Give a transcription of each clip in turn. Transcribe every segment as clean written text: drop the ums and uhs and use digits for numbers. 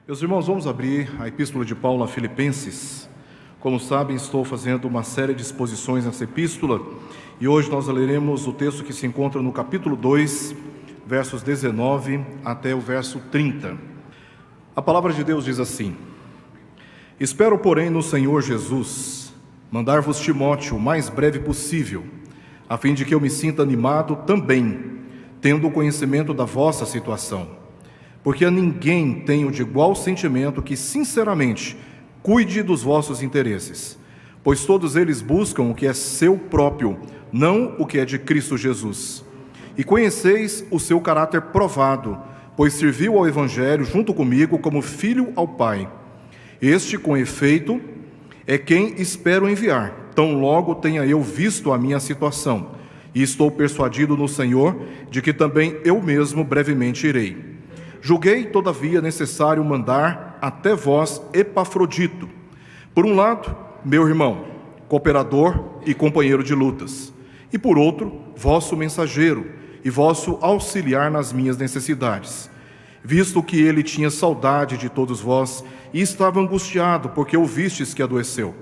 Meus irmãos, vamos abrir a Epístola de Paulo a Filipenses. Como sabem, estou fazendo uma série de exposições nessa epístola e hoje nós leremos o texto que se encontra no capítulo 2, versos 19 até o verso 30. A palavra de Deus diz assim: Espero, porém, no Senhor Jesus, mandar-vos Timóteo o mais breve possível, a fim de que eu me sinta animado também, tendo o conhecimento da vossa situação. Porque a ninguém tenho de igual sentimento que, sinceramente, cuide dos vossos interesses, pois todos eles buscam o que é seu próprio, não o que é de Cristo Jesus. E conheceis o seu caráter provado, pois serviu ao Evangelho junto comigo como filho ao Pai. Este, com efeito, é quem espero enviar, tão logo tenha eu visto a minha situação, e estou persuadido no Senhor de que também eu mesmo brevemente irei. Julguei, todavia, necessário mandar até vós Epafrodito, por um lado, meu irmão, cooperador e companheiro de lutas, e por outro, vosso mensageiro e vosso auxiliar nas minhas necessidades, visto que ele tinha saudade de todos vós e estava angustiado, porque ouvistes que adoeceu.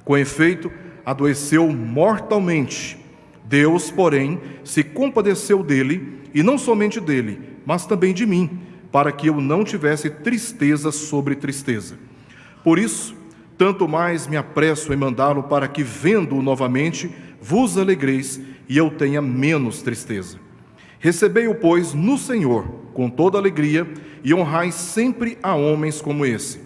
Com efeito, adoeceu mortalmente. Deus, porém, se compadeceu dele, e não somente dele, mas também de mim, para que eu não tivesse tristeza sobre tristeza. Por isso, tanto mais me apresso em mandá-lo, para que, vendo-o novamente, vos alegreis e eu tenha menos tristeza. Recebei-o, pois, no Senhor, com toda alegria, e honrai sempre a homens como esse,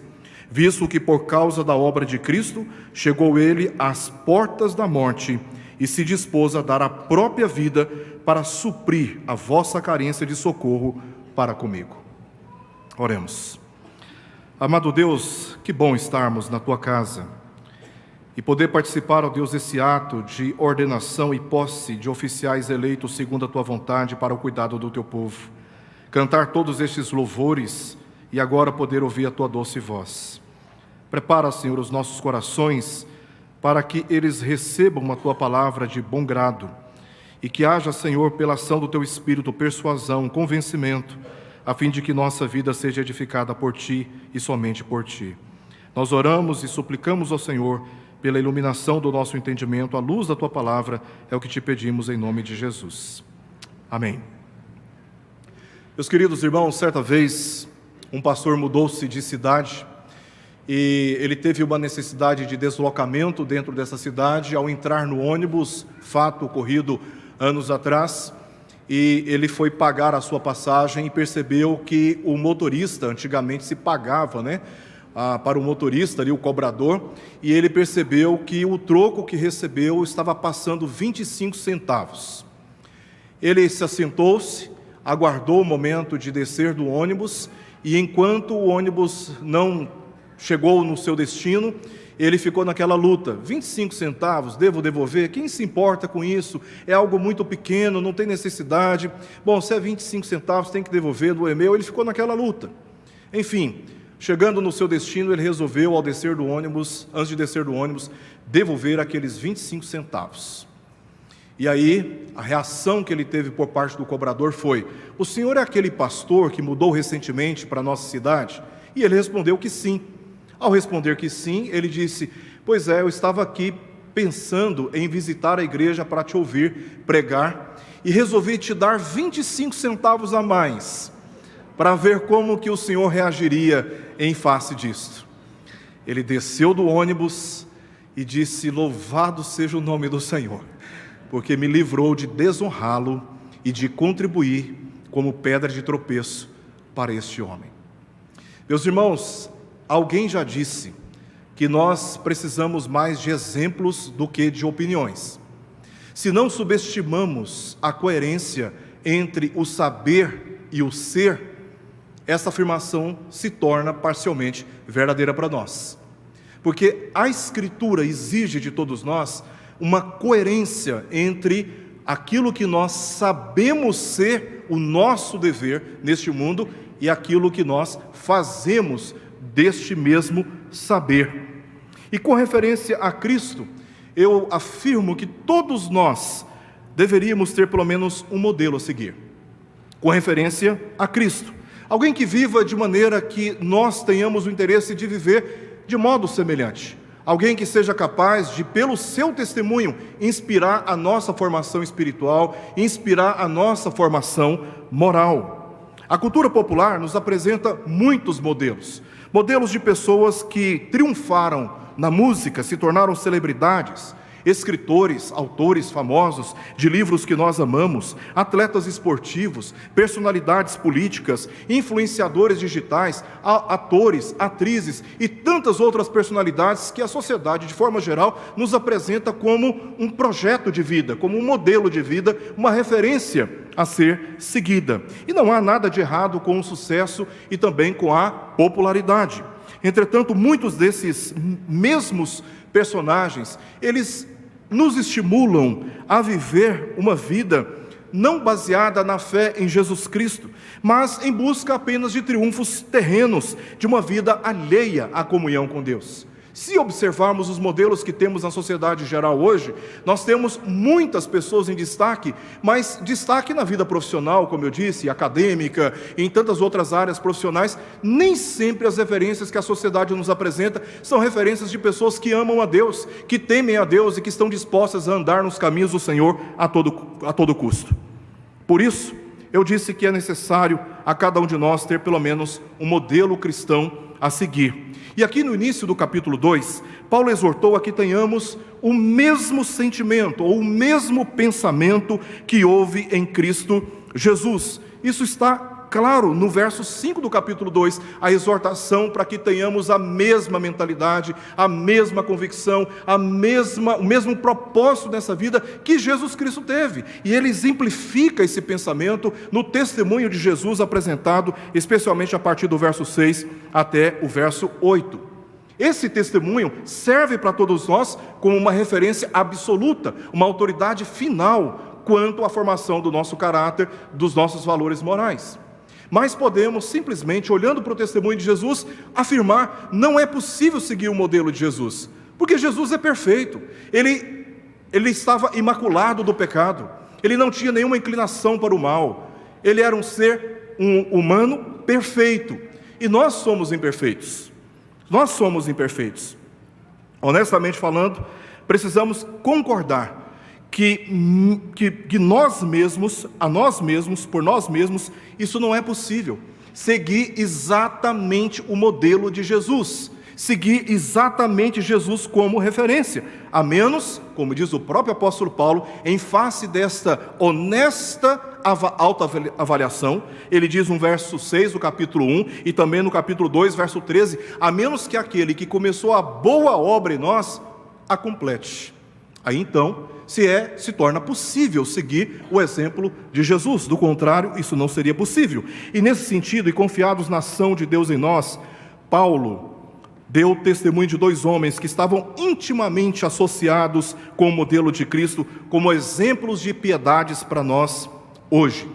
visto que por causa da obra de Cristo, chegou ele às portas da morte, e se dispôs a dar a própria vida para suprir a vossa carência de socorro para comigo. Oremos. Amado Deus, que bom estarmos na Tua casa e poder participar, ó Deus, desse ato de ordenação e posse de oficiais eleitos segundo a Tua vontade para o cuidado do Teu povo. Cantar todos estes louvores e agora poder ouvir a Tua doce voz. Prepara, Senhor, os nossos corações para que eles recebam a Tua palavra de bom grado e que haja, Senhor, pela ação do Teu Espírito, persuasão, convencimento, a fim de que nossa vida seja edificada por Ti e somente por Ti. Nós oramos e suplicamos ao Senhor pela iluminação do nosso entendimento, à luz da Tua palavra, é o que Te pedimos em nome de Jesus. Amém. Meus queridos irmãos, certa vez um pastor mudou-se de cidade e ele teve uma necessidade de deslocamento dentro dessa cidade. Ao entrar no ônibus, fato ocorrido anos atrás, e ele foi pagar a sua passagem e percebeu que o motorista, antigamente se pagava, para o motorista ali, o cobrador, e ele percebeu que o troco que recebeu estava passando 25 centavos. Ele se assentou-se, aguardou o momento de descer do ônibus, e enquanto o ônibus não chegou no seu destino, ele ficou naquela luta: 25 centavos, devo devolver? Quem se importa com isso? É algo muito pequeno, não tem necessidade. Bom, se é 25 centavos, tem que devolver, do e-mail. Ele ficou naquela luta. Enfim, chegando no seu destino, ele resolveu, ao descer do ônibus, antes de descer do ônibus, devolver aqueles 25 centavos. E aí, a reação que ele teve por parte do cobrador foi: o senhor é aquele pastor que mudou recentemente para a nossa cidade? E ele respondeu que sim. Ao responder que sim, ele disse: pois é, eu estava aqui pensando em visitar a igreja para te ouvir pregar e resolvi te dar 25 centavos a mais para ver como que o senhor reagiria em face disto. Ele desceu do ônibus e disse: louvado seja o nome do Senhor, porque me livrou de desonrá-lo e de contribuir como pedra de tropeço para este homem. Meus irmãos, alguém já disse que nós precisamos mais de exemplos do que de opiniões. Se não subestimamos a coerência entre o saber e o ser, essa afirmação se torna parcialmente verdadeira para nós. Porque a Escritura exige de todos nós uma coerência entre aquilo que nós sabemos ser o nosso dever neste mundo e aquilo que nós fazemos deste mesmo saber. E com referência a Cristo, eu afirmo que todos nós deveríamos ter pelo menos um modelo a seguir, com referência a Cristo. Alguém que viva de maneira que nós tenhamos o interesse de viver de modo semelhante. Alguém que seja capaz de, pelo seu testemunho, inspirar a nossa formação espiritual, inspirar a nossa formação moral. A cultura popular nos apresenta muitos modelos. Modelos de pessoas que triunfaram na música, se tornaram celebridades, escritores, autores famosos de livros que nós amamos, atletas esportivos, personalidades políticas, influenciadores digitais, atores, atrizes e tantas outras personalidades que a sociedade, de forma geral, nos apresenta como um projeto de vida, como um modelo de vida, uma referência a ser seguida. E não há nada de errado com o sucesso e também com a popularidade. Entretanto, muitos desses mesmos personagens, eles nos estimulam a viver uma vida não baseada na fé em Jesus Cristo, mas em busca apenas de triunfos terrenos, de uma vida alheia à comunhão com Deus. Se observarmos os modelos que temos na sociedade geral hoje, nós temos muitas pessoas em destaque, mas destaque na vida profissional, como eu disse, acadêmica, e em tantas outras áreas profissionais. Nem sempre as referências que a sociedade nos apresenta são referências de pessoas que amam a Deus, que temem a Deus e que estão dispostas a andar nos caminhos do Senhor a todo custo. Por isso, eu disse que é necessário a cada um de nós ter pelo menos um modelo cristão a seguir. E aqui no início do capítulo 2, Paulo exortou a que tenhamos o mesmo sentimento, ou o mesmo pensamento que houve em Cristo Jesus. Isso está claro no verso 5 do capítulo 2, a exortação para que tenhamos a mesma mentalidade, a mesma convicção, o mesmo propósito nessa vida que Jesus Cristo teve. E ele exemplifica esse pensamento no testemunho de Jesus apresentado, especialmente a partir do verso 6 até o verso 8. Esse testemunho serve para todos nós como uma referência absoluta, uma autoridade final quanto à formação do nosso caráter, dos nossos valores morais. Mas podemos simplesmente, olhando para o testemunho de Jesus, afirmar: não é possível seguir o modelo de Jesus, porque Jesus é perfeito, ele estava imaculado do pecado, ele não tinha nenhuma inclinação para o mal, ele era um ser humano perfeito, e nós somos imperfeitos. Honestamente falando, precisamos concordar que nós mesmos, por nós mesmos, isso não é possível. Seguir exatamente o modelo de Jesus, seguir exatamente Jesus como referência, a menos, como diz o próprio apóstolo Paulo, em face desta honesta autoavaliação, ele diz no verso 6 do capítulo 1 e também no capítulo 2, verso 13, a menos que aquele que começou a boa obra em nós, a complete. Aí então se torna possível seguir o exemplo de Jesus. Do contrário, isso não seria possível. E nesse sentido, e confiados na ação de Deus em nós, Paulo deu testemunho de dois homens que estavam intimamente associados com o modelo de Cristo, como exemplos de piedades para nós hoje.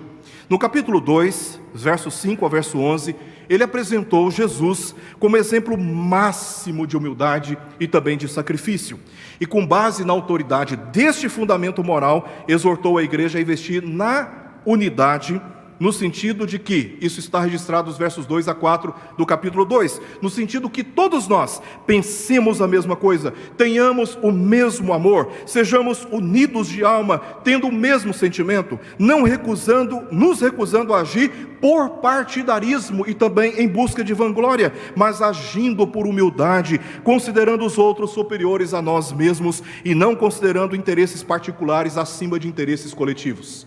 No capítulo 2, versos 5 ao verso 11, ele apresentou Jesus como exemplo máximo de humildade e também de sacrifício. E com base na autoridade deste fundamento moral, exortou a igreja a investir na unidade, no sentido de que, isso está registrado nos versos 2 a 4 do capítulo 2, no sentido que todos nós pensemos a mesma coisa, tenhamos o mesmo amor, sejamos unidos de alma, tendo o mesmo sentimento, nos recusando a agir por partidarismo e também em busca de vanglória, mas agindo por humildade, considerando os outros superiores a nós mesmos e não considerando interesses particulares acima de interesses coletivos.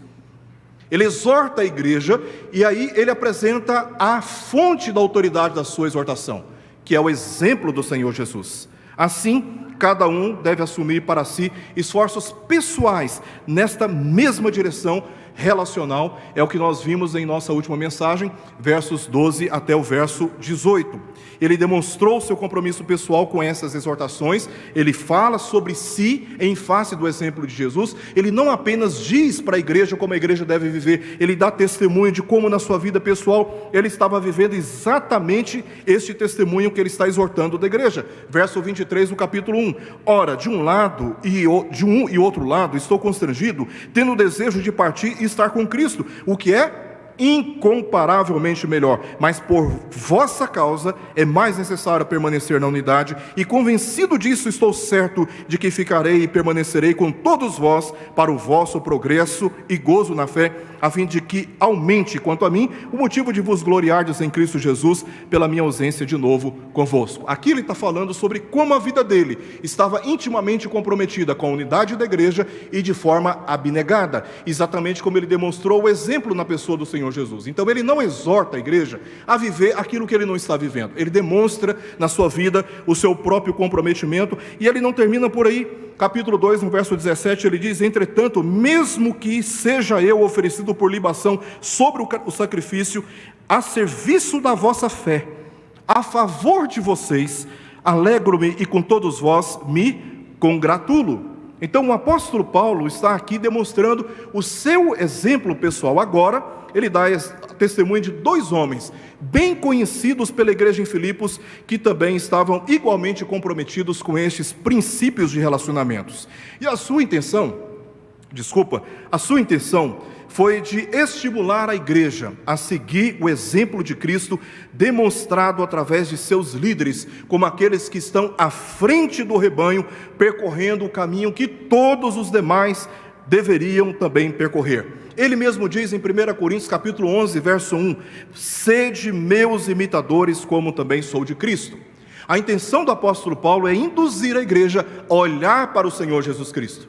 Ele exorta a igreja e aí ele apresenta a fonte da autoridade da sua exortação, que é o exemplo do Senhor Jesus. Assim, cada um deve assumir para si esforços pessoais nesta mesma direção relacional. É o que nós vimos em nossa última mensagem, versos 12 até o verso 18. Ele demonstrou seu compromisso pessoal com essas exortações, ele fala sobre si em face do exemplo de Jesus, ele não apenas diz para a igreja como a igreja deve viver, ele dá testemunho de como na sua vida pessoal ele estava vivendo exatamente este testemunho que ele está exortando da igreja. Verso 23 do capítulo 1, ora, de um e outro lado estou constrangido, tendo o desejo de partir e estar com Cristo, o que é incomparavelmente melhor, mas por vossa causa é mais necessário permanecer na unidade, e convencido disso estou certo de que ficarei e permanecerei com todos vós para o vosso progresso e gozo na fé, a fim de que aumente, quanto a mim, o motivo de vos gloriardes em Cristo Jesus pela minha ausência de novo convosco. Aqui ele está falando sobre como a vida dele estava intimamente comprometida com a unidade da igreja e de forma abnegada, exatamente como ele demonstrou o exemplo na pessoa do Senhor Jesus. Então ele não exorta a igreja a viver aquilo que ele não está vivendo, ele demonstra na sua vida o seu próprio comprometimento, e ele não termina por aí. Capítulo 2, no verso 17, ele diz: entretanto, mesmo que seja eu oferecido por libação sobre o sacrifício, a serviço da vossa fé, a favor de vocês, alegro-me e com todos vós me congratulo. Então o apóstolo Paulo está aqui demonstrando o seu exemplo pessoal. Agora ele dá testemunho de dois homens bem conhecidos pela igreja em Filipos, que também estavam igualmente comprometidos com estes princípios de relacionamentos. E a sua intenção foi de estimular a igreja a seguir o exemplo de Cristo, demonstrado através de seus líderes, como aqueles que estão à frente do rebanho, percorrendo o caminho que todos os demais deveriam também percorrer. Ele mesmo diz em 1 Coríntios capítulo 11, verso 1, sede meus imitadores, como também sou de Cristo. A intenção do apóstolo Paulo é induzir a igreja a olhar para o Senhor Jesus Cristo.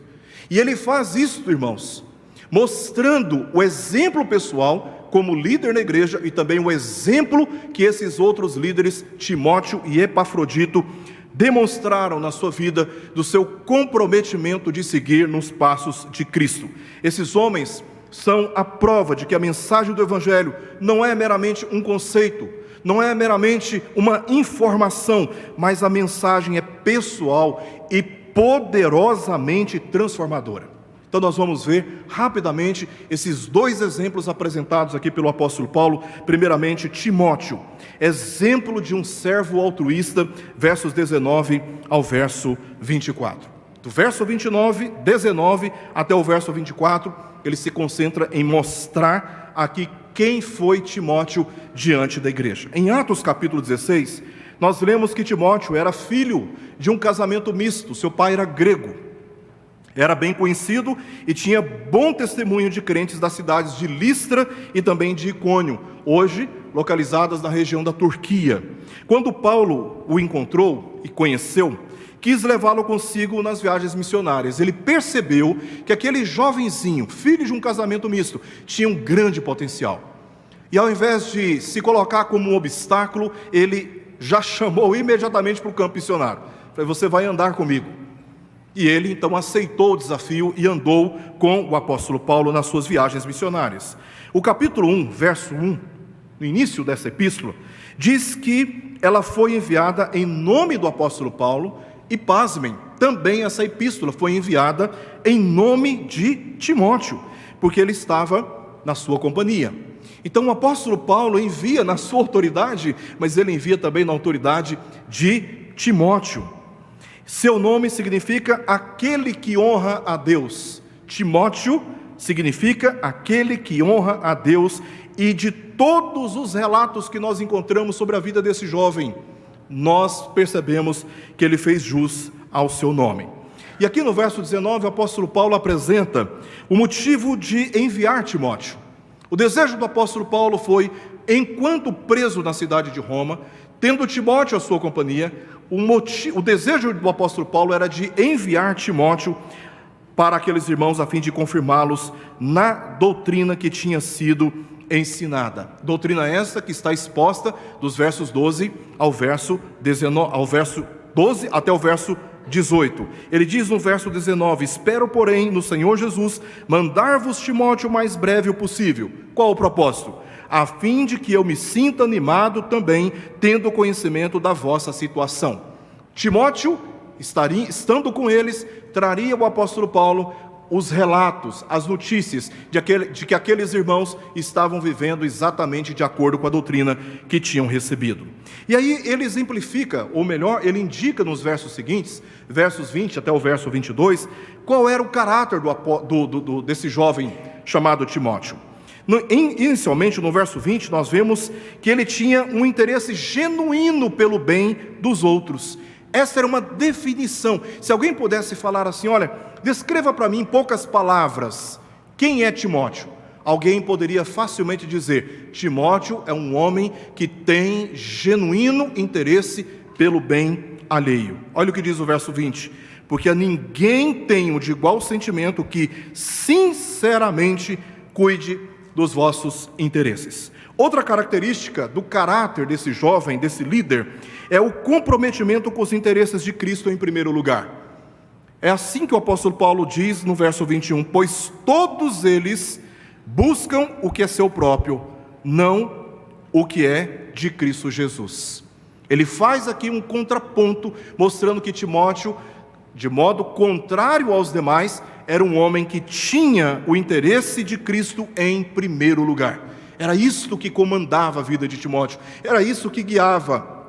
E ele faz isso, irmãos, mostrando o exemplo pessoal como líder na igreja e também o exemplo que esses outros líderes, Timóteo e Epafrodito, demonstraram na sua vida do seu comprometimento de seguir nos passos de Cristo. Esses homens são a prova de que a mensagem do Evangelho não é meramente um conceito, não é meramente uma informação, mas a mensagem é pessoal e poderosamente transformadora. Então nós vamos ver rapidamente esses dois exemplos apresentados aqui pelo apóstolo Paulo. Primeiramente, Timóteo, exemplo de um servo altruísta, versos 19 ao verso 24. Do verso 19 até o verso 24, ele se concentra em mostrar aqui quem foi Timóteo diante da igreja. Em Atos capítulo 16, nós lemos que Timóteo era filho de um casamento misto. Seu pai era grego, era bem conhecido e tinha bom testemunho de crentes das cidades de Listra e também de Icônio, hoje localizadas na região da Turquia. Quando Paulo o encontrou e conheceu, quis levá-lo consigo nas viagens missionárias. Ele percebeu que aquele jovenzinho, filho de um casamento misto, tinha um grande potencial. E ao invés de se colocar como um obstáculo, ele já chamou imediatamente para o campo missionário. Falei, você vai andar comigo. E ele então aceitou o desafio e andou com o apóstolo Paulo nas suas viagens missionárias. O capítulo 1, verso 1, no início dessa epístola, diz que ela foi enviada em nome do apóstolo Paulo. E pasmem, também essa epístola foi enviada em nome de Timóteo, porque ele estava na sua companhia. Então o apóstolo Paulo envia na sua autoridade, mas ele envia também na autoridade de Timóteo. Seu nome significa aquele que honra a Deus. Timóteo significa aquele que honra a Deus, e de todos os relatos que nós encontramos sobre a vida desse jovem, nós percebemos que ele fez jus ao seu nome. E aqui no verso 19, o apóstolo Paulo apresenta o motivo de enviar Timóteo. O desejo do apóstolo Paulo foi, enquanto preso na cidade de Roma, tendo Timóteo à sua companhia, o desejo do apóstolo Paulo era de enviar Timóteo para aqueles irmãos a fim de confirmá-los na doutrina que tinha sido ensinada. Doutrina esta que está exposta dos versos 12 ao verso 12 até o verso 18. Ele diz no verso 19: espero, porém, no Senhor Jesus, mandar-vos Timóteo o mais breve possível. Qual o propósito? A fim de que eu me sinta animado também, tendo conhecimento da vossa situação. Timóteo, estando com eles, traria o apóstolo Paulo os relatos, as notícias de que aqueles irmãos estavam vivendo exatamente de acordo com a doutrina que tinham recebido. E aí ele exemplifica, ou melhor, ele indica nos versos seguintes, versos 20 até o verso 22, qual era o caráter desse jovem chamado Timóteo. Inicialmente, no verso 20, nós vemos que ele tinha um interesse genuíno pelo bem dos outros. Essa era uma definição. Se alguém pudesse falar assim, olha, descreva para mim em poucas palavras, quem é Timóteo? Alguém poderia facilmente dizer, Timóteo é um homem que tem genuíno interesse pelo bem alheio. Olha o que diz o verso 20, porque a ninguém tenho de igual sentimento que sinceramente cuide dos vossos interesses. Outra característica do caráter desse jovem, desse líder, é o comprometimento com os interesses de Cristo em primeiro lugar. É assim que o apóstolo Paulo diz no verso 21, pois todos eles buscam o que é seu próprio, não o que é de Cristo Jesus. Ele faz aqui um contraponto, mostrando que Timóteo, de modo contrário aos demais, era um homem que tinha o interesse de Cristo em primeiro lugar. Era isto que comandava a vida de Timóteo, era isso que guiava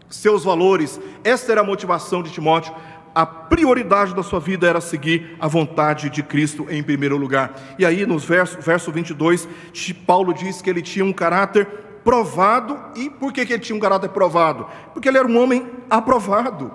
seus valores. Esta era a motivação de Timóteo. A prioridade da sua vida era seguir a vontade de Cristo em primeiro lugar. E aí no verso 22, Paulo diz que ele tinha um caráter provado. E por que ele tinha um caráter provado? Porque ele era um homem aprovado.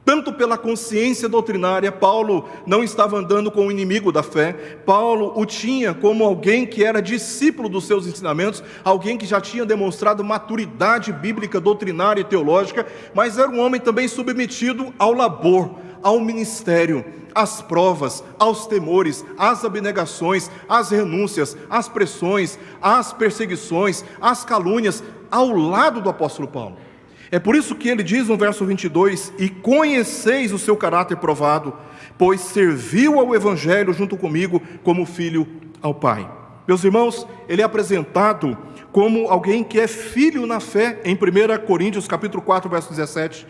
Tanto pela consciência doutrinária, Paulo não estava andando com o inimigo da fé. Paulo o tinha como alguém que era discípulo dos seus ensinamentos, alguém que já tinha demonstrado maturidade bíblica, doutrinária e teológica, mas era um homem também submetido ao labor, ao ministério, às provas, aos temores, às abnegações, às renúncias, às pressões, às perseguições, às calúnias, ao lado do apóstolo Paulo. É por isso que ele diz no verso 22, e conheceis o seu caráter provado, pois serviu ao Evangelho junto comigo como filho ao Pai. Meus irmãos, ele é apresentado como alguém que é filho na fé, em 1 Coríntios capítulo 4, verso 17.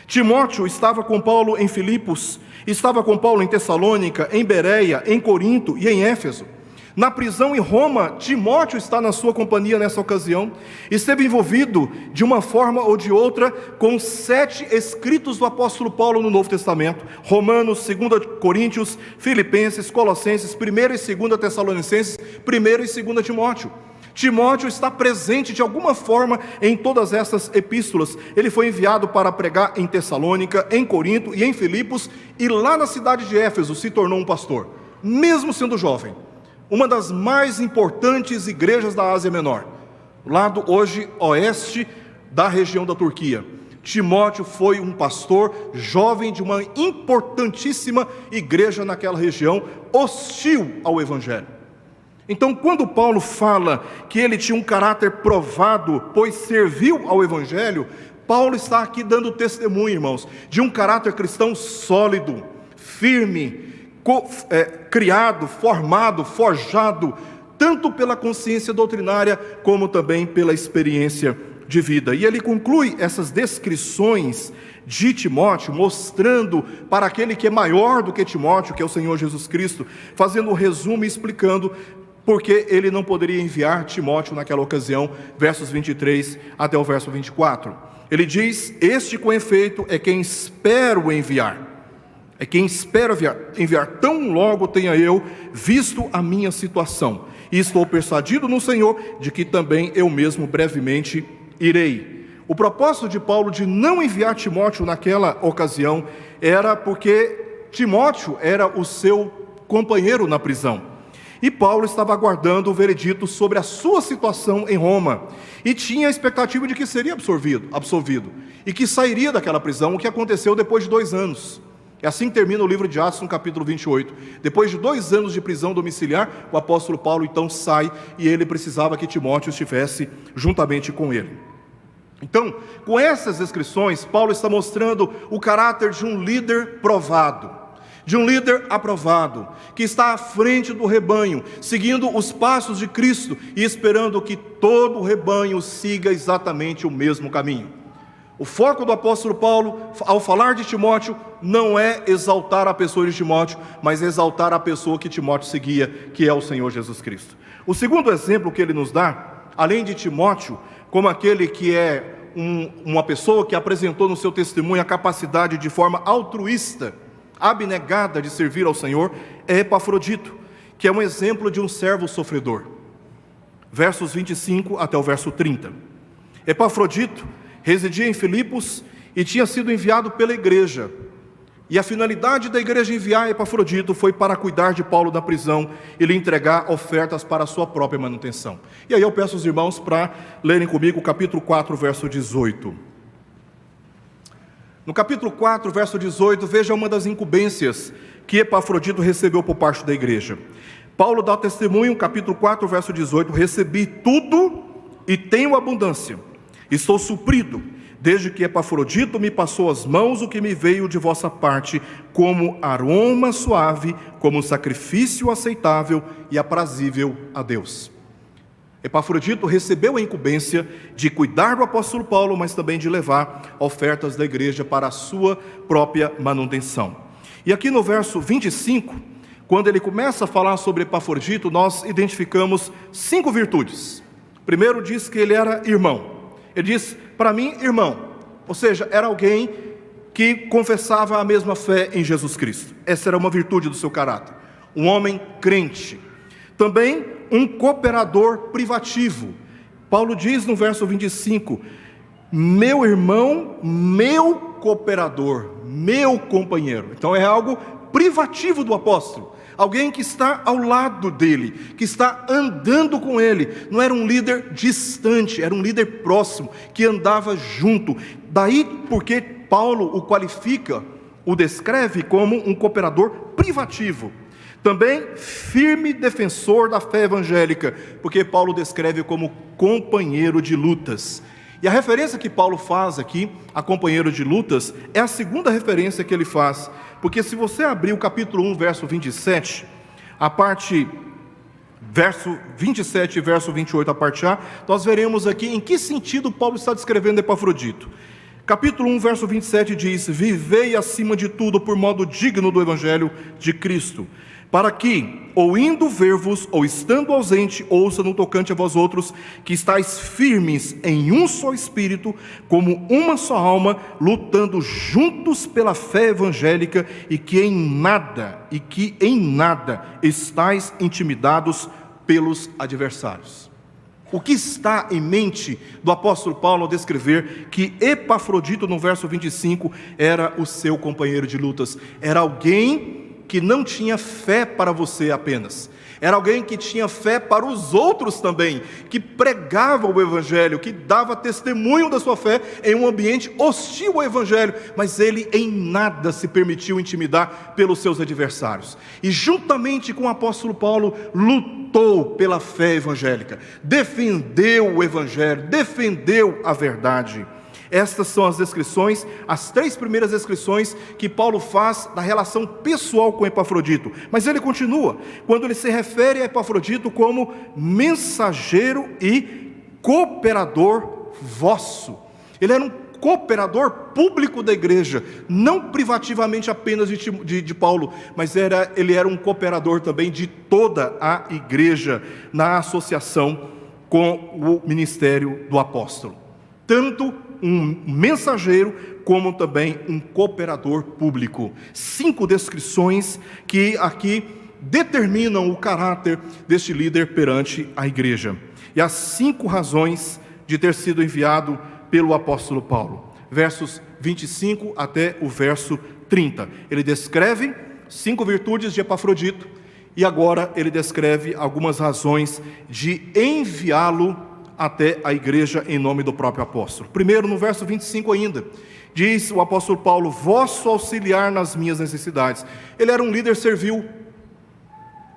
Timóteo estava com Paulo em Filipos, estava com Paulo em Tessalônica, em Bereia, em Corinto e em Éfeso. Na prisão em Roma, Timóteo está na sua companhia nessa ocasião, esteve envolvido de uma forma ou de outra com 7 escritos do apóstolo Paulo no Novo Testamento, Romanos, 2 Coríntios, Filipenses, Colossenses, 1 e 2 Tessalonicenses, 1 e 2 Timóteo. Timóteo está presente de alguma forma em todas essas epístolas. Ele foi enviado para pregar em Tessalônica, em Corinto e em Filipos, e lá na cidade de Éfeso se tornou um pastor, mesmo sendo jovem. Uma das mais importantes igrejas da Ásia Menor, lado hoje oeste da região da Turquia. Timóteo foi um pastor jovem de uma importantíssima igreja naquela região, hostil ao Evangelho. Então, quando Paulo fala que ele tinha um caráter provado, pois serviu ao Evangelho, Paulo está aqui dando testemunho, irmãos, de um caráter cristão sólido, firme, criado, formado, forjado, tanto pela consciência doutrinária, como também pela experiência de vida. E ele conclui essas descrições de Timóteo, mostrando para aquele que é maior do que Timóteo, que é o Senhor Jesus Cristo, fazendo um resumo e explicando porque ele não poderia enviar Timóteo naquela ocasião, versos 23 até o verso 24. Ele diz, este com efeito é quem espero enviar. É quem espera enviar, tão logo tenha eu visto a minha situação, e estou persuadido no Senhor, de que também eu mesmo brevemente irei. O propósito de Paulo de não enviar Timóteo naquela ocasião, era porque Timóteo era o seu companheiro na prisão, e Paulo estava aguardando o veredito sobre a sua situação em Roma, e tinha a expectativa de que seria absolvido, e que sairia daquela prisão, o que aconteceu depois de 2 anos. É assim que termina o livro de Atos, no capítulo 28. Depois de 2 anos de prisão domiciliar, o apóstolo Paulo então sai, e ele precisava que Timóteo estivesse juntamente com ele. Então, com essas descrições, Paulo está mostrando o caráter de um líder provado, de um líder aprovado, que está à frente do rebanho, seguindo os passos de Cristo e esperando que todo o rebanho siga exatamente o mesmo caminho. O foco do apóstolo Paulo, ao falar de Timóteo, não é exaltar a pessoa de Timóteo, mas exaltar a pessoa que Timóteo seguia, que é o Senhor Jesus Cristo. O segundo exemplo que ele nos dá, além de Timóteo, como aquele que é uma pessoa que apresentou no seu testemunho a capacidade de forma altruísta, abnegada de servir ao Senhor, é Epafrodito, que é um exemplo de um servo sofredor. versos 25 até o verso 30. Epafrodito residia em Filipos e tinha sido enviado pela igreja. E a finalidade da igreja enviar Epafrodito foi para cuidar de Paulo da prisão e lhe entregar ofertas para a sua própria manutenção. E aí eu peço aos irmãos para lerem comigo o capítulo 4, verso 18. No capítulo 4, verso 18, veja uma das incumbências que Epafrodito recebeu por parte da igreja. Paulo dá testemunho, capítulo 4, verso 18: recebi tudo e tenho abundância, estou suprido, desde que Epafrodito me passou as mãos o que me veio de vossa parte, como aroma suave, como sacrifício aceitável e aprazível a Deus. Epafrodito recebeu a incumbência de cuidar do apóstolo Paulo, mas também de levar ofertas da igreja para a sua própria manutenção. E aqui no verso 25, quando ele começa a falar sobre Epafrodito, nós identificamos 5 virtudes. Primeiro, diz que ele era irmão. Ele diz, para mim, irmão, ou seja, era alguém que confessava a mesma fé em Jesus Cristo. Essa era uma virtude do seu caráter. Um homem crente. Também um cooperador privativo. Paulo diz no verso 25, meu irmão, meu cooperador, meu companheiro. Então é algo privativo do apóstolo. Alguém que está ao lado dele, que está andando com ele. Não era um líder distante, era um líder próximo, que andava junto. Daí porque Paulo o qualifica, o descreve como um cooperador privativo. Também firme defensor da fé evangélica, porque Paulo descreve como companheiro de lutas. E a referência que Paulo faz aqui, a companheiro de lutas, é a segunda referência que ele faz. Porque se você abrir o capítulo 1, verso 27, a parte, verso 27 e verso 28, a parte A, nós veremos aqui em que sentido Paulo está descrevendo Epafrodito. Capítulo 1, verso 27 diz, vivei acima de tudo por modo digno do evangelho de Cristo, para que, ou indo ver-vos, ou estando ausente, ouça no tocante a vós outros, que estáis firmes em um só espírito, como uma só alma, lutando juntos pela fé evangélica, e que em nada estáis intimidados pelos adversários. O que está em mente do apóstolo Paulo ao descrever que Epafrodito, no verso 25, era o seu companheiro de lutas? Era alguém que não tinha fé para você apenas, era alguém que tinha fé para os outros também, que pregava o evangelho, que dava testemunho da sua fé em um ambiente hostil ao evangelho, mas ele em nada se permitiu intimidar pelos seus adversários, e juntamente com o apóstolo Paulo, lutou pela fé evangélica, defendeu o evangelho, defendeu a verdade. Estas são as descrições, as 3 primeiras descrições que Paulo faz da relação pessoal com Epafrodito. Mas ele continua, quando ele se refere a Epafrodito como mensageiro e cooperador vosso. Ele era um cooperador público da igreja, não privativamente apenas de Paulo, mas ele era um cooperador também de toda a igreja, na associação com o ministério do apóstolo. Tanto um mensageiro, como também um cooperador público. 5 descrições que aqui determinam o caráter deste líder perante a igreja. E as 5 razões de ter sido enviado pelo apóstolo Paulo. Versos 25 até o verso 30. Ele descreve 5 virtudes de Epafrodito, e agora ele descreve algumas razões de enviá-lo até a igreja em nome do próprio apóstolo. Primeiro, no verso 25 ainda, diz o apóstolo Paulo, vosso auxiliar nas minhas necessidades. Ele era um líder servil,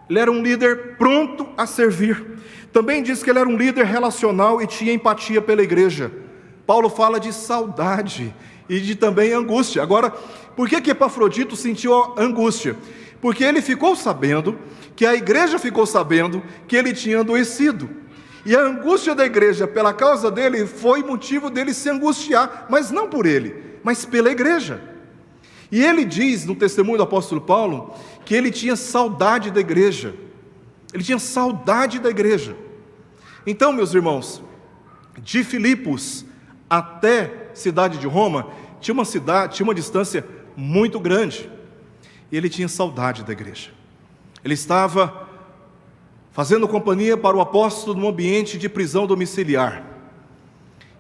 ele era um líder pronto a servir. Também diz que ele era um líder relacional e tinha empatia pela igreja. Paulo fala de saudade e de também angústia. Agora, por que Epafrodito sentiu angústia? Porque ele ficou sabendo, que a igreja ficou sabendo, que ele tinha adoecido. E a angústia da igreja pela causa dele foi motivo dele se angustiar, mas não por ele, mas pela igreja. E ele diz no testemunho do apóstolo Paulo que ele tinha saudade da igreja. Ele tinha saudade da igreja. Então, meus irmãos, de Filipos até cidade de Roma, tinha uma distância muito grande. E ele tinha saudade da igreja. Ele estava fazendo companhia para o apóstolo num ambiente de prisão domiciliar.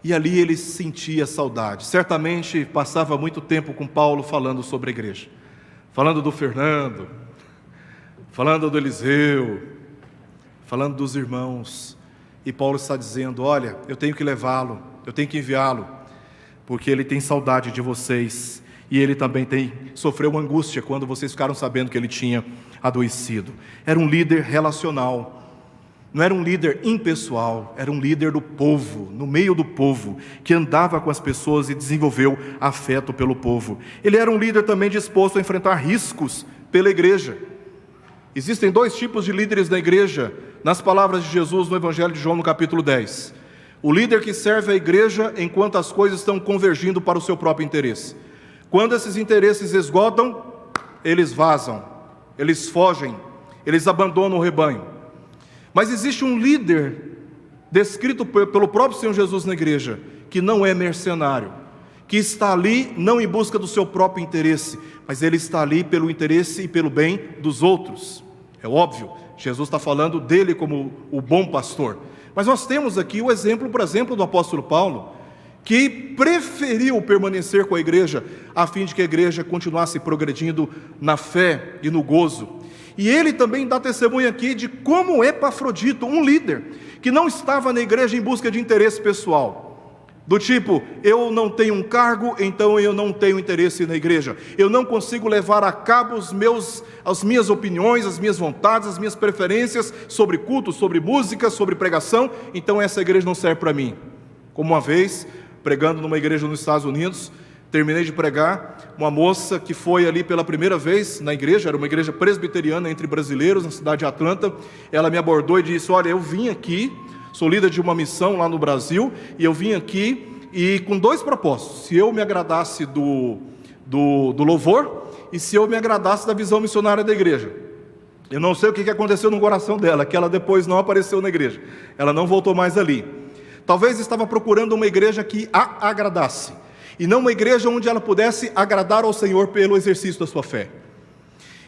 E ali ele sentia saudade. Certamente passava muito tempo com Paulo falando sobre a igreja, falando do Fernando, falando do Eliseu, falando dos irmãos. E Paulo está dizendo: olha, eu tenho que levá-lo, eu tenho que enviá-lo, porque ele tem saudade de vocês. E ele também sofreu uma angústia quando vocês ficaram sabendo que ele tinha adoecido. Era um líder relacional. Não era um líder impessoal, era um líder do povo, no meio do povo, que andava com as pessoas e desenvolveu afeto pelo povo. Ele era um líder também disposto a enfrentar riscos pela igreja. Existem dois tipos de líderes na igreja, nas palavras de Jesus no Evangelho de João, no capítulo 10. O líder que serve a igreja enquanto as coisas estão convergindo para o seu próprio interesse. Quando esses interesses esgotam, eles vazam, eles fogem, eles abandonam o rebanho. Mas existe um líder, descrito pelo próprio Senhor Jesus na igreja, que não é mercenário, que está ali não em busca do seu próprio interesse, mas ele está ali pelo interesse e pelo bem dos outros. É óbvio, Jesus está falando dele como o bom pastor. Mas nós temos aqui o exemplo, por exemplo, do apóstolo Paulo, que preferiu permanecer com a igreja, a fim de que a igreja continuasse progredindo na fé e no gozo. E ele também dá testemunho aqui de como Epafrodito, um líder, que não estava na igreja em busca de interesse pessoal, do tipo, eu não tenho um cargo, então eu não tenho interesse na igreja, eu não consigo levar a cabo as minhas opiniões, as minhas vontades, as minhas preferências sobre culto, sobre música, sobre pregação, então essa igreja não serve para mim. Como uma vez, pregando numa igreja nos Estados Unidos, terminei de pregar, uma moça que foi ali pela primeira vez na igreja, era uma igreja presbiteriana entre brasileiros, na cidade de Atlanta. Ela me abordou e disse: olha, eu vim aqui, sou líder de uma missão lá no Brasil, e eu vim aqui e com dois propósitos: se eu me agradasse do louvor, e se eu me agradasse da visão missionária da igreja. Eu não sei o que aconteceu no coração dela, que ela depois não apareceu na igreja, ela não voltou mais ali. Talvez estava procurando uma igreja que a agradasse, e não uma igreja onde ela pudesse agradar ao Senhor pelo exercício da sua fé.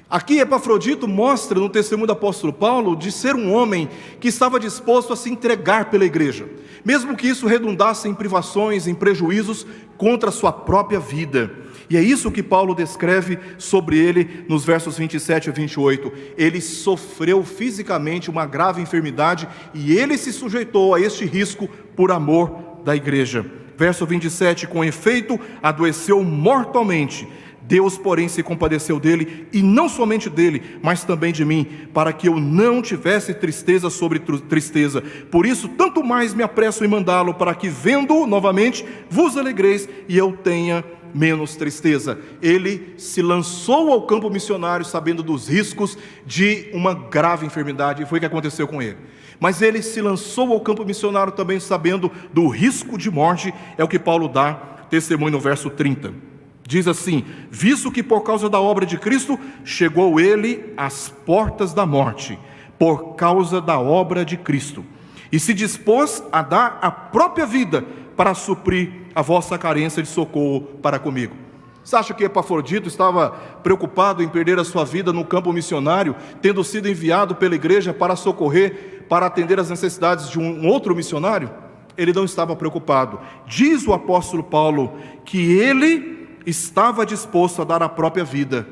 Aqui Epafrodito mostra no testemunho do apóstolo Paulo de ser um homem que estava disposto a se entregar pela igreja, mesmo que isso redundasse em privações, em prejuízos contra a sua própria vida. E é isso que Paulo descreve sobre ele nos versos 27 a 28. Ele sofreu fisicamente uma grave enfermidade e ele se sujeitou a este risco por amor da igreja. Verso 27, com efeito, adoeceu mortalmente. Deus, porém, se compadeceu dele, e não somente dele, mas também de mim, para que eu não tivesse tristeza sobre tristeza. Por isso, tanto mais me apresso em mandá-lo, para que, vendo-o novamente, vos alegreis, e eu tenha menos tristeza. Ele se lançou ao campo missionário, sabendo dos riscos de uma grave enfermidade, e foi o que aconteceu com ele. Mas ele se lançou ao campo missionário também sabendo do risco de morte, é o que Paulo dá testemunho no verso 30. Diz assim: visto que por causa da obra de Cristo, chegou ele às portas da morte, por causa da obra de Cristo, e se dispôs a dar a própria vida, para suprir a vossa carência de socorro para comigo. Você acha que Epafrodito estava preocupado em perder a sua vida no campo missionário, tendo sido enviado pela igreja para socorrer, para atender às necessidades de um outro missionário? Ele não estava preocupado. Diz o apóstolo Paulo que ele estava disposto a dar a própria vida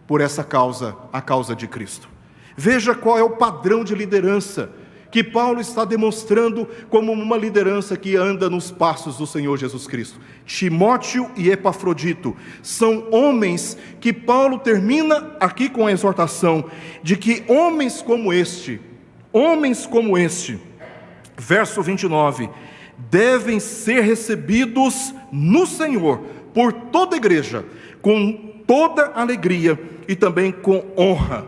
por essa causa, a causa de Cristo. Veja qual é o padrão de liderança que Paulo está demonstrando como uma liderança que anda nos passos do Senhor Jesus Cristo. Timóteo e Epafrodito são homens que Paulo termina aqui com a exortação de que homens como este, verso 29, devem ser recebidos no Senhor por toda a igreja, com toda alegria e também com honra.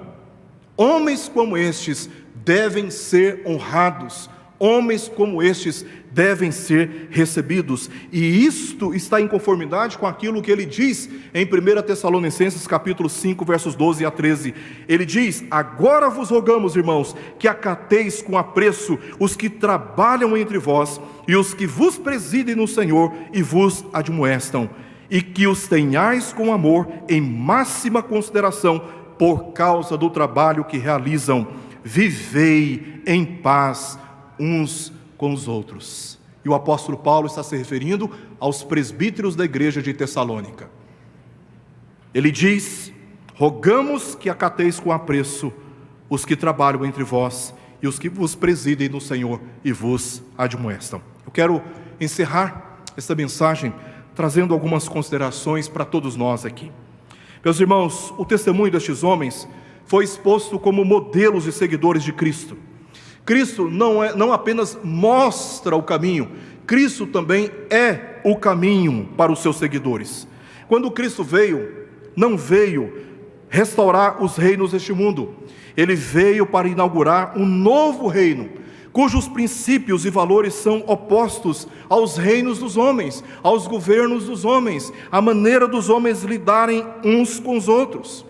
Homens como estes devem ser honrados, homens como estes devem ser recebidos, e isto está em conformidade com aquilo que ele diz em 1 Tessalonicenses capítulo 5, versos 12 a 13, ele diz: agora vos rogamos, irmãos, que acateis com apreço os que trabalham entre vós, e os que vos presidem no Senhor e vos admoestam, e que os tenhais com amor em máxima consideração, por causa do trabalho que realizam. vivei em paz uns com os outros. E o apóstolo Paulo está se referindo aos presbíteros da igreja de Tessalônica. Ele diz: rogamos que acateis com apreço os que trabalham entre vós e os que vos presidem no Senhor e vos admoestam. Eu quero encerrar esta mensagem trazendo algumas considerações para todos nós aqui. Meus irmãos, o testemunho destes homens foi exposto como modelos e seguidores de Cristo. Cristo não apenas mostra o caminho, Cristo também é o caminho para os seus seguidores. Quando Cristo veio, não veio restaurar os reinos deste mundo. Ele veio para inaugurar um novo reino, cujos princípios e valores são opostos aos reinos dos homens, aos governos dos homens, à maneira dos homens lidarem uns com os outros.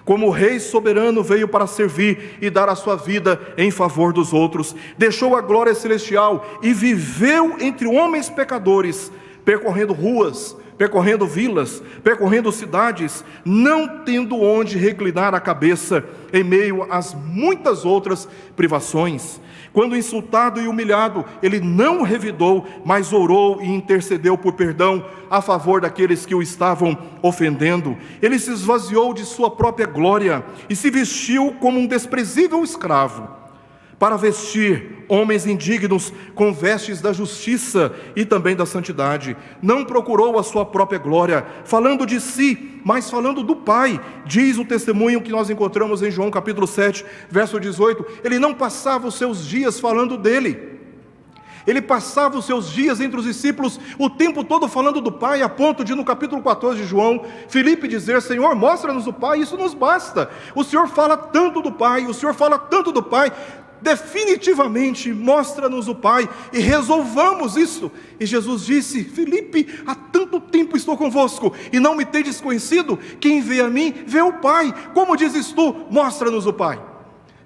Como rei soberano, veio para servir e dar a sua vida em favor dos outros, deixou a glória celestial e viveu entre homens pecadores, percorrendo ruas, percorrendo vilas, percorrendo cidades, não tendo onde reclinar a cabeça em meio às muitas outras privações. Quando insultado e humilhado, ele não revidou, mas orou e intercedeu por perdão a favor daqueles que o estavam ofendendo. Ele se esvaziou de sua própria glória e se vestiu como um desprezível escravo, para vestir homens indignos com vestes da justiça e também da santidade. Não procurou a sua própria glória, falando de si, mas falando do Pai. Diz o testemunho que nós encontramos em João capítulo 7, verso 18, ele não passava os seus dias falando dele. Ele passava os seus dias entre os discípulos, o tempo todo falando do Pai, a ponto de no capítulo 14 de João, Filipe dizer: Senhor, mostra-nos o Pai, isso nos basta. O Senhor fala tanto do Pai, o Senhor fala tanto do Pai, definitivamente mostra-nos o Pai e resolvamos isso. E Jesus disse: Filipe, há tanto tempo estou convosco e não me tendes conhecido? Quem vê a mim, vê o Pai. Como dizes tu, mostra-nos o Pai?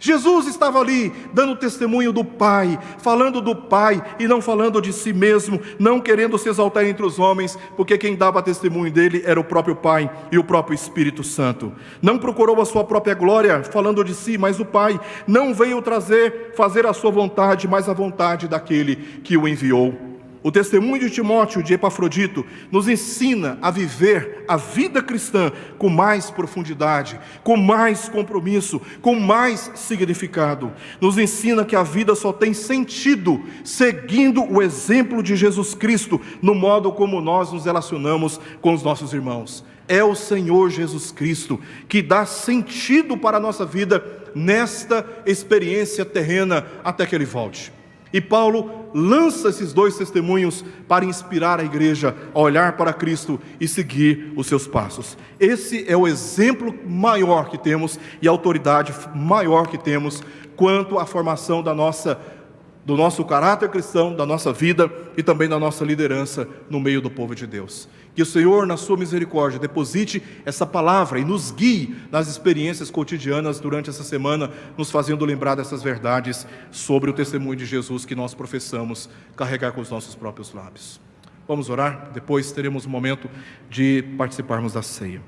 Jesus estava ali, dando testemunho do Pai, falando do Pai e não falando de si mesmo, não querendo se exaltar entre os homens, porque quem dava testemunho dele era o próprio Pai e o próprio Espírito Santo. Não procurou a sua própria glória, falando de si, mas o Pai. Não veio fazer a sua vontade, mas a vontade daquele que o enviou. O testemunho de Timóteo, de Epafrodito, nos ensina a viver a vida cristã com mais profundidade, com mais compromisso, com mais significado. Nos ensina que a vida só tem sentido seguindo o exemplo de Jesus Cristo no modo como nós nos relacionamos com os nossos irmãos. É o Senhor Jesus Cristo que dá sentido para a nossa vida nesta experiência terrena até que Ele volte. E Paulo lança esses dois testemunhos para inspirar a igreja a olhar para Cristo e seguir os seus passos. Esse é o exemplo maior que temos e a autoridade maior que temos quanto à formação do nosso caráter cristão, da nossa vida e também da nossa liderança no meio do povo de Deus. Que o Senhor, na sua misericórdia, deposite essa palavra e nos guie nas experiências cotidianas durante essa semana, nos fazendo lembrar dessas verdades sobre o testemunho de Jesus que nós professamos carregar com os nossos próprios lábios. Vamos orar, depois teremos um momento de participarmos da ceia.